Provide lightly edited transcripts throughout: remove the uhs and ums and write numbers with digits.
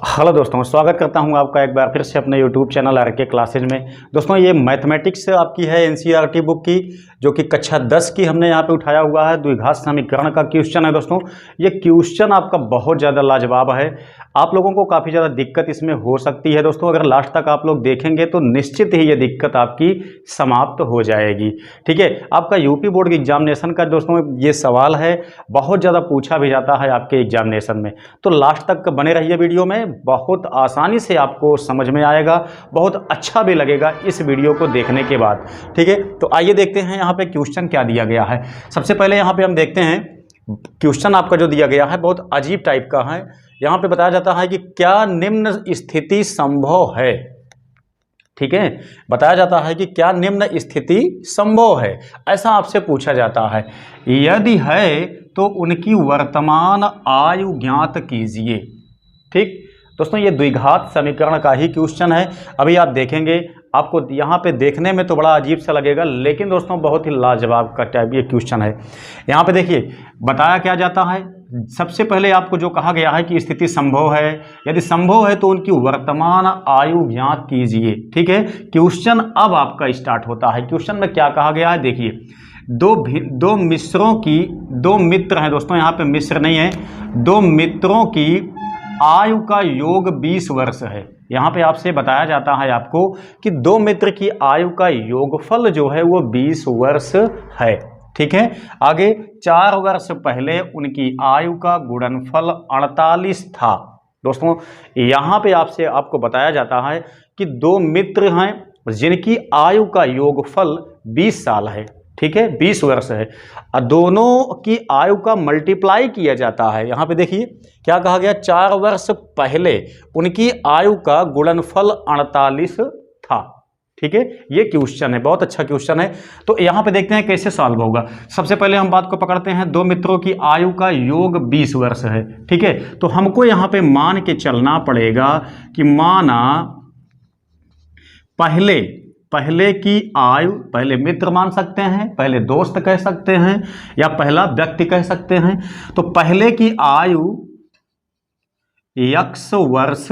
Hello दोस्तों, स्वागत करता हूं आपका एक बार फिर से अपने यूट्यूब चैनल आरके क्लासेज में। दोस्तों ये मैथमेटिक्स आपकी है एनसीईआरटी बुक की, जो कि कक्षा 10 की हमने यहां पे उठाया हुआ है। द्विघात समीकरण का क्वेश्चन है दोस्तों। ये क्वेश्चन आपका बहुत ज़्यादा लाजवाब है। आप लोगों को काफ़ी ज़्यादा दिक्कत इसमें हो सकती है दोस्तों। अगर लास्ट तक आप लोग देखेंगे तो निश्चित ही ये दिक्कत आपकी समाप्त हो जाएगी। ठीक है, आपका यूपी बोर्ड के एग्जामिनेशन का दोस्तों ये सवाल है, बहुत ज़्यादा पूछा भी जाता है आपके एग्जामिनेशन में। तो लास्ट तक बने रहिए वीडियो में, बहुत आसानी से आपको समझ में आएगा, बहुत अच्छा भी लगेगा इस वीडियो को देखने के बाद। ठीक है, तो आइए देखते हैं यहाँ पे क्वेश्चन क्या दिया गया है। सबसे पहले यहाँ पे हम देखते हैं क्वेश्चन आपका जो दिया गया है बहुत अजीब टाइप का है। यहाँ पे बताया जाता है कि क्या निम्न स्थिति संभव है। ठीक है, बताया जाता है कि क्या निम्न स्थिति संभव है, ऐसा आपसे पूछा जाता है। यदि है तो उनकी वर्तमान आयु ज्ञात कीजिए। ठीक दोस्तों, ये द्विघात समीकरण का ही क्वेश्चन है। अभी आप देखेंगे, आपको यहाँ पे देखने में तो बड़ा अजीब सा लगेगा, लेकिन दोस्तों बहुत ही लाजवाब का टाइप ये क्वेश्चन है। यहाँ पे देखिए बताया क्या जाता है। सबसे पहले आपको जो कहा गया है कि स्थिति संभव है, यदि संभव है तो उनकी वर्तमान आयु ज्ञात कीजिए। ठीक है, क्वेश्चन अब आपका स्टार्ट होता है। क्वेश्चन में क्या कहा गया है देखिए, दो मित्रों की, दो मित्र हैं दोस्तों, यहाँ पे मिश्र नहीं है, दो मित्रों की आयु का योग 20 वर्ष है। यहाँ पे आपसे बताया जाता है आपको कि दो मित्र की आयु का योगफल जो है वो 20 वर्ष है। ठीक है, आगे 4 वर्ष पहले उनकी आयु का गुणनफल 48 था। दोस्तों यहाँ पे आपको बताया जाता है कि दो मित्र हैं जिनकी आयु का योगफल 20 साल है। ठीक है, 20 वर्ष है, और दोनों की आयु का मल्टीप्लाई किया जाता है। यहाँ पे देखिए क्या कहा गया, 4 वर्ष पहले उनकी आयु का गुणनफल 48 था। ठीक है, ये क्वेश्चन है, बहुत अच्छा क्वेश्चन है। तो यहाँ पे देखते हैं कैसे सॉल्व होगा। सबसे पहले हम बात को पकड़ते हैं, दो मित्रों की आयु का योग 20 वर्ष है। ठीक है, तो हमको यहाँ पे मान के चलना पड़ेगा कि माना पहले की आयु, पहले मित्र मान सकते हैं, पहले दोस्त कह सकते हैं, या पहला व्यक्ति कह सकते हैं। तो पहले की आयु x वर्ष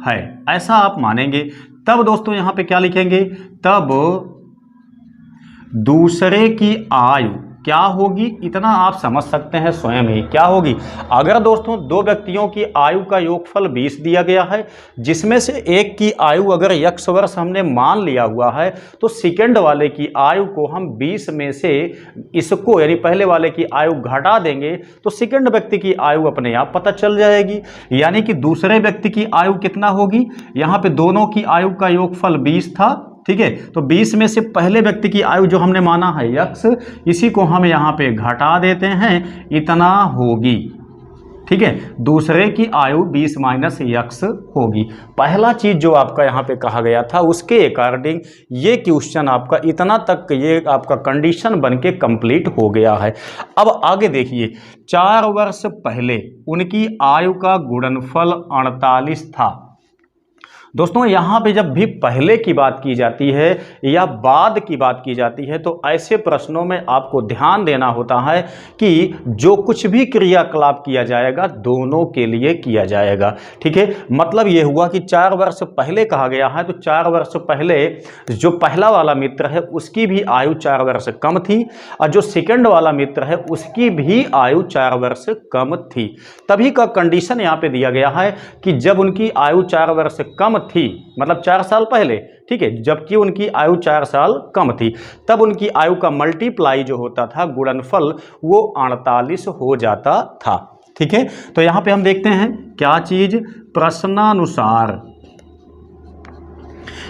है, ऐसा आप मानेंगे। तब दोस्तों यहां पे क्या लिखेंगे, तब दूसरे की आयु क्या होगी, इतना आप समझ सकते हैं स्वयं ही क्या होगी। अगर दोस्तों दो व्यक्तियों की आयु का योगफल 20 दिया गया है, जिसमें से एक की आयु अगर x वर्ष हमने मान लिया हुआ है, तो सेकंड वाले की आयु को हम 20 में से इसको यानी पहले वाले की आयु घटा देंगे, तो सेकंड व्यक्ति की आयु अपने आप पता चल जाएगी। यानी कि दूसरे व्यक्ति की आयु कितना होगी, यहाँ पे दोनों की आयु का योगफल 20 था। ठीक है, तो 20 में से पहले व्यक्ति की आयु जो हमने माना है x, इसी को हम यहाँ पे घटा देते हैं, इतना होगी। ठीक है, दूसरे की आयु 20 माइनस x होगी। पहला चीज जो आपका यहाँ पे कहा गया था उसके अकॉर्डिंग ये क्वेश्चन आपका इतना तक ये आपका कंडीशन बन के कंप्लीट हो गया है। अब आगे देखिए, 4 वर्ष पहले उनकी आयु का गुणनफल 48 था। दोस्तों यहाँ पे जब भी पहले की बात की जाती है या बाद की बात की जाती है, तो ऐसे प्रश्नों में आपको ध्यान देना होता है कि जो कुछ भी क्रियाकलाप किया जाएगा दोनों के लिए किया जाएगा। ठीक है, मतलब ये हुआ कि 4 वर्ष पहले कहा गया है, तो 4 वर्ष पहले जो पहला वाला मित्र है उसकी भी आयु 4 वर्ष कम थी, और जो सेकंड वाला मित्र है उसकी भी आयु 4 वर्ष कम थी। तभी का कंडीशन यहाँ पे दिया गया है कि जब उनकी आयु 4 वर्ष कम थी, मतलब 4 साल पहले, ठीक है, जबकि उनकी आयु 4 साल कम थी, तब उनकी आयु का मल्टीप्लाई जो होता था, गुणनफल, वो 48 हो जाता था। ठीक है, तो यहां पे हम देखते हैं क्या चीज, प्रश्नानुसार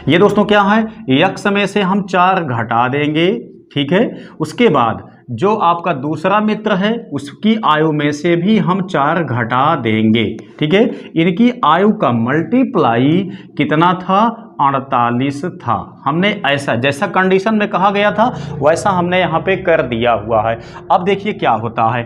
ये दोस्तों क्या है, x में से हम 4 घटा देंगे। ठीक है, उसके बाद जो आपका दूसरा मित्र है उसकी आयु में से भी हम 4 घटा देंगे। ठीक है, इनकी आयु का मल्टीप्लाई कितना था, 48 था। हमने ऐसा जैसा कंडीशन में कहा गया था वैसा हमने यहाँ पे कर दिया हुआ है। अब देखिए क्या होता है,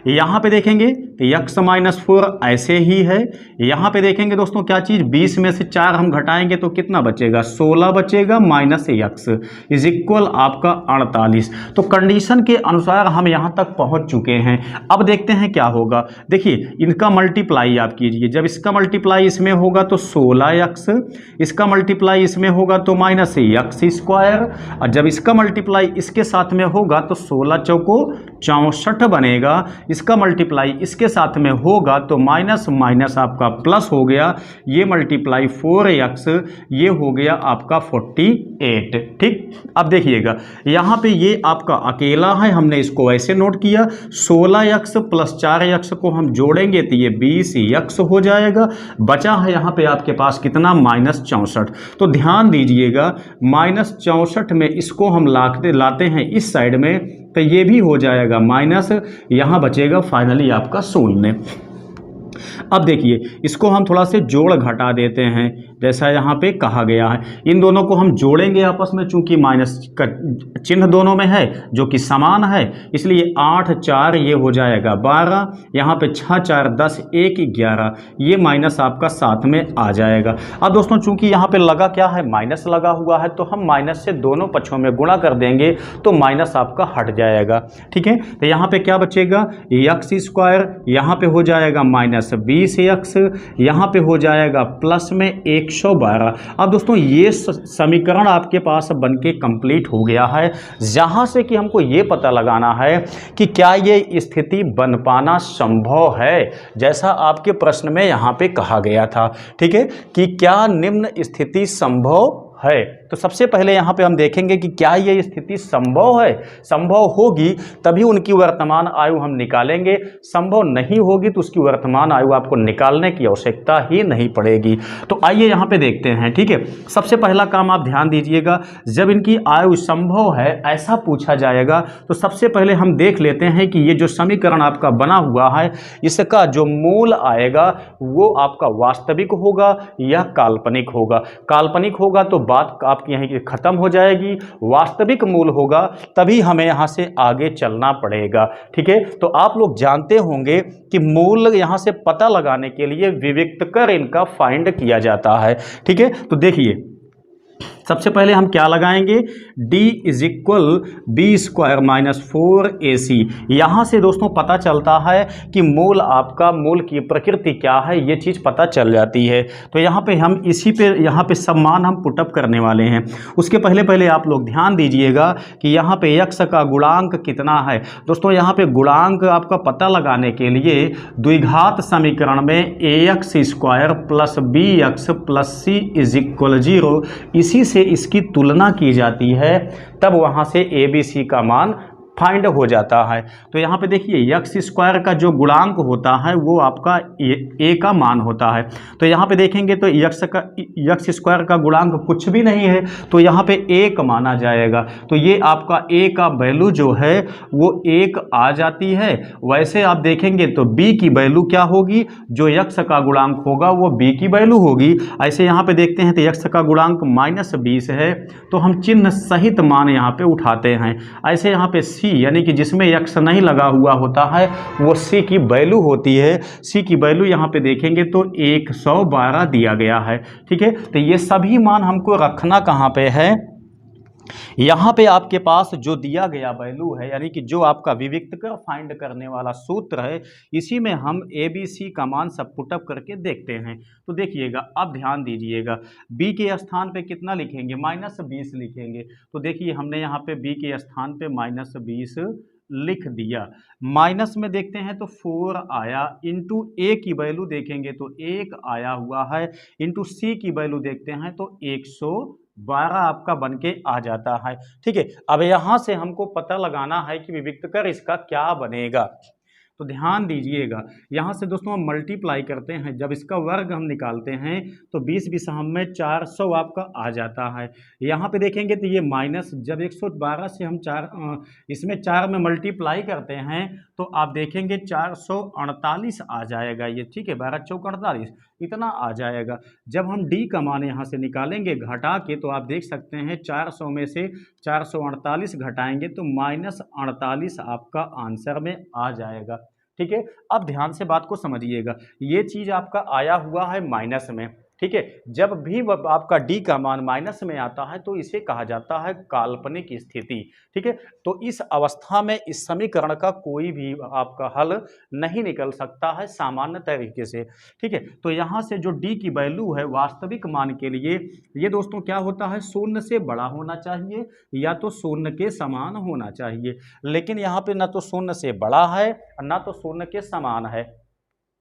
यहाँ पे देखेंगे तो x माइनस 4 ऐसे ही है। यहाँ पे देखेंगे दोस्तों क्या चीज़, 20 में से 4 हम घटाएंगे तो कितना बचेगा, 16 बचेगा माइनस x इज इक्वल आपका 48। तो कंडीशन के अनुसार हम यहाँ तक पहुँच चुके हैं। अब देखते हैं क्या होगा। देखिए इनका मल्टीप्लाई आप कीजिए, जब इसका मल्टीप्लाई इसमें होगा तो 16x, इसका मल्टीप्लाई इसमें होगा तो माइनस x स्क्वायर, और जब इसका मल्टीप्लाई इसके साथ में होगा तो 16 चौको 64 बनेगा। इसका मल्टीप्लाई इसके साथ में होगा तो माइनस माइनस आपका प्लस हो गया, ये मल्टीप्लाई 4x, ये हो गया आपका 48। ठीक, अब देखिएगा यहाँ पे ये आपका अकेला है, हमने इसको ऐसे नोट किया। 16x प्लस 4x को हम जोड़ेंगे तो ये 20x हो जाएगा। बचा है यहाँ पे आपके पास कितना, माइनस 64। तो ध्यान दीजिएगा माइनस 64 में इसको हम लाते हैं इस साइड में तो ये भी हो जाएगा माइनस, यहाँ बचेगा फाइनली आपका 0। अब देखिए इसको हम थोड़ा से जोड़ घटा देते हैं जैसा यहाँ पे कहा गया है। इन दोनों को हम जोड़ेंगे आपस में, चूंकि माइनस का चिन्ह दोनों में है जो कि समान है, इसलिए 8 4 ये हो जाएगा 12, यहाँ पे 6 4 10 1 11, ये माइनस आपका साथ में आ जाएगा। अब दोस्तों चूंकि यहाँ पे लगा क्या है, माइनस लगा हुआ है, तो हम माइनस से दोनों पक्षों में गुणा कर देंगे तो माइनस आपका हट जाएगा। ठीक है, तो यहाँ पे क्या बचेगा, x स्क्वायर, यहाँ पे हो जाएगा माइनस 20x, यहाँ पे हो जाएगा प्लस में 112। अब दोस्तों ये समीकरण आपके पास बनके कंप्लीट हो गया है, जहाँ से कि हमको ये पता लगाना है कि क्या ये स्थिति बन पाना संभव है, जैसा आपके प्रश्न में यहाँ पे कहा गया था। ठीक है, कि क्या निम्न स्थिति संभव है। तो सबसे पहले यहाँ पे हम देखेंगे कि क्या ये स्थिति संभव है। संभव होगी तभी उनकी वर्तमान आयु हम निकालेंगे, संभव नहीं होगी तो उसकी वर्तमान आयु आपको निकालने की आवश्यकता ही नहीं पड़ेगी। तो आइए यहाँ पे देखते हैं। ठीक है, सबसे पहला काम आप ध्यान दीजिएगा, जब इनकी आयु संभव है ऐसा पूछा जाएगा तो सबसे पहले हम देख लेते हैं कि ये जो समीकरण आपका बना हुआ है इसका जो मूल आएगा वो आपका वास्तविक होगा या काल्पनिक होगा। काल्पनिक होगा तो बात आपकी यहीं की खत्म हो जाएगी, वास्तविक मूल होगा तभी हमें यहां से आगे चलना पड़ेगा। ठीक है, तो आप लोग जानते होंगे कि मूल यहां से पता लगाने के लिए विविक्त कर इनका फाइंड किया जाता है। ठीक है, तो देखिए सबसे पहले हम क्या लगाएंगे, d is equal B square minus 4ac। यहाँ से दोस्तों पता चलता है कि मूल आपका मूल की प्रकृति क्या है, ये चीज़ पता चल जाती है। तो यहाँ पे हम इसी पे यहाँ पे सब मान हम पुटअप करने वाले हैं। उसके पहले आप लोग ध्यान दीजिएगा कि यहाँ पे x का गुणांक कितना है। दोस्तों यहाँ पे गुणांक आपका पता लगाने के लिए द्विघात समीकरण में ax square plus bx plus c is equal 0, इसी से इसकी तुलना की जाती है, तब वहां से ABC का मान फाइंड हो जाता है। तो यहाँ पे देखिए x स्क्वायर का जो गुणांक होता है वो आपका a का मान होता है। तो यहाँ पे देखेंगे तो x स्क्वायर का गुणांक कुछ भी नहीं है तो यहाँ पे 1 माना जाएगा। तो ये आपका a का वैल्यू जो है वो 1 आ जाती है। वैसे आप देखेंगे तो b की वैल्यू क्या होगी, जो x का गुणांक होगा वो b की वैल्यू होगी। ऐसे यहाँ पे देखते हैं तो x का गुणांक -20 है तो हम चिन्ह सहित मान यहाँ पे उठाते हैं। ऐसे यहाँ पे यानी कि जिसमें x नहीं लगा हुआ होता है वो c की वैल्यू होती है। c की वैल्यू यहाँ पे देखेंगे तो 112 दिया गया है। ठीक है, तो ये सभी मान हमको रखना कहाँ पे है, यहाँ पे आपके पास जो दिया गया वैल्यू है, यानी कि जो आपका विविक्त कर फाइंड करने वाला सूत्र है, इसी में हम ABC का मान सब पुटअप करके देखते हैं। तो देखिएगा, अब ध्यान दीजिएगा, B के स्थान पे कितना लिखेंगे, -20 लिखेंगे। तो देखिए हमने यहाँ पे B के स्थान पे -20 लिख दिया। माइनस में देखते हैं तो 4 आया, इंटू A की वैल्यू देखेंगे तो 1 आया हुआ है, इंटू C की वैल्यू देखते हैं तो 112 आपका बन के आ जाता है। ठीक है, अब यहाँ से हमको पता लगाना है कि विविक्त कर इसका क्या बनेगा। तो ध्यान दीजिएगा, यहाँ से दोस्तों हम मल्टीप्लाई करते हैं, जब इसका वर्ग हम निकालते हैं तो 20 बिसहम में 400 आपका आ जाता है। यहाँ पे देखेंगे तो ये माइनस, जब 112 से हम इसमें 4 में मल्टीप्लाई करते हैं तो आप देखेंगे 448 आ जाएगा ये। ठीक है, 12 चौक 48 इतना आ जाएगा। जब हम d का मान यहाँ से निकालेंगे घटा के तो आप देख सकते हैं 400 में से 448 घटाएंगे तो -48 आपका आंसर में आ जाएगा। ठीक है। अब ध्यान से बात को समझिएगा, ये चीज आपका आया हुआ है माइनस में, ठीक है। जब भी आपका डी का मान माइनस में आता है तो इसे कहा जाता है काल्पनिक स्थिति, ठीक है। तो इस अवस्था में इस समीकरण का कोई भी आपका हल नहीं निकल सकता है सामान्य तरीके से, ठीक है। तो यहां से जो डी की वैल्यू है वास्तविक मान के लिए, ये दोस्तों क्या होता है, शून्य से बड़ा होना चाहिए या तो शून्य के समान होना चाहिए, लेकिन यहाँ पे ना तो शून्य से बड़ा है ना तो शून्य के समान है,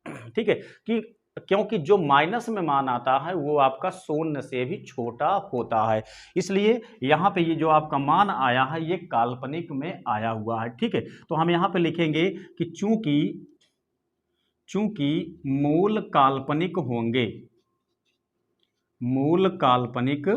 ठीक है। कि क्योंकि जो माइनस में मान आता है वो आपका शून्य से भी छोटा होता है, इसलिए यहाँ पे ये जो आपका मान आया है ये काल्पनिक में आया हुआ है, ठीक है। तो हम यहाँ पे लिखेंगे कि चूंकि मूल काल्पनिक होंगे, मूल काल्पनिक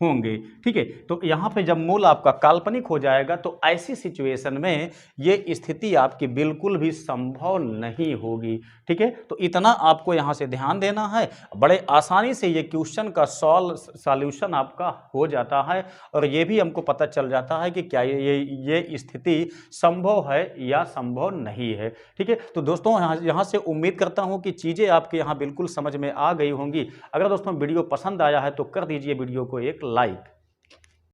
होंगे, ठीक है। तो यहां पे जब मूल आपका काल्पनिक हो जाएगा तो ऐसी सिचुएशन में ये स्थिति आपकी बिल्कुल भी संभव नहीं होगी, ठीक है। तो इतना आपको यहां से ध्यान देना है, बड़े आसानी से ये क्वेश्चन का सॉल्यूशन आपका हो जाता है और ये भी हमको पता चल जाता है कि क्या ये स्थिति संभव है या संभव नहीं है, ठीक है। तो दोस्तों यहाँ से उम्मीद करता हूँ कि चीज़ें आपके यहाँ बिल्कुल समझ में आ गई होंगी। अगर दोस्तों वीडियो पसंद आया है तो कर दीजिए वीडियो को एक लाइक।